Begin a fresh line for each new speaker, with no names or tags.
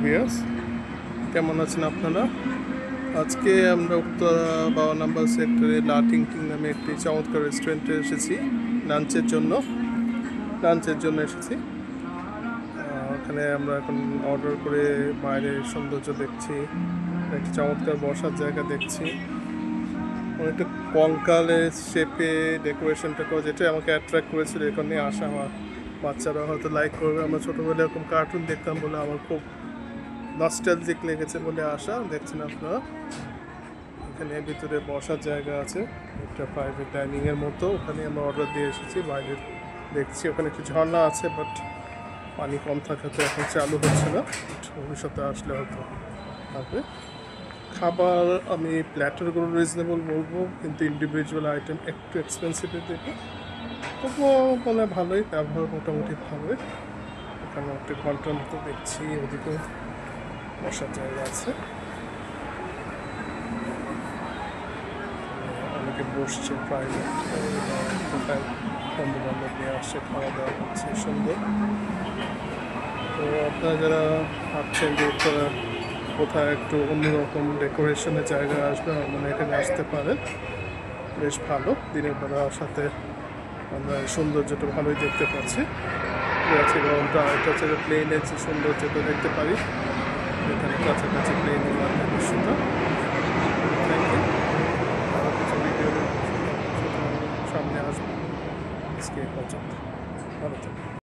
Viewers, কেমন আছেন আপনারা? আজকে আমরা উত্তরা 52 নম্বর সেক্টরে লাটিং কিং নামে একটি চমৎকার রেস্টুরেন্টে এসেছি লাঞ্চের জন্য এসেছি। ওখানে আমরা এখন অর্ডার করে বাইরের সৌন্দর্য দেখছি, একটা চমৎকার বসার জায়গা দেখছি, অনেকটা কঙ্কালের শেপে ডেকোরেশনটা করে, যেটা আমাকে অ্যাট্রাক্ট করেছিল। এখানে আসা আমার বাচ্চারা হয়তো লাইক করবে। আমরা ছোটোবেলায় এরকম কার্টুন দেখতাম বলে আমার খুব নস্টালজিক লেগেছে বলে আসা। দেখছেন আপনারা, এখানে ভিতরে বসার জায়গা আছে, একটা প্রাইভেট ডাইনিংয়ের মতো। ওখানে আমরা অর্ডার দিয়ে এসেছি। বাইরে দেখছি ওখানে একটু ঝর্ণা আছে, বাট পানি কম থাকাতে এখন চালু হচ্ছে না। ভবিষ্যতে আসলে হয়তো হবে। খাবার আমি প্ল্যাটারগুলো রিজনেবল বলবো, কিন্তু ইন্ডিভিজুয়াল আইটেম একটু এক্সপেন্সিভের দিকে। তবুও মানে ভালোই, ব্যবহার মোটামুটি ভালোই। এখানে একটা ঘন্টার মতো দেখছি, ওদিকে বসার জায়গা আছে, অনেকে বসছে প্রাইভেট, কোথায় বন্ধু বান্ধব নিয়ে আসছে, খাওয়া দাওয়া হচ্ছে সুন্দর। তো আপনারা যারা ভাবছেন যে উত্তরা কোথায় একটু অন্যরকম ডেকোরেশনের জায়গা আসবে, মানে এখানে আসতে পারেন। বেশ ভালো, দিনের বেলার সাথে আমরা সৌন্দর্যটা ভালোই দেখতে পাচ্ছি। এটা হচ্ছে যে প্লেনের যে সৌন্দর্যটা দেখতে পারি, এখানে কাছাকাছি প্লেনের দৃশ্যটা। Thank you. আরও কিছু ভিডিও সামনে আসবে। আজকে পর্যন্ত ভালো থাকবে।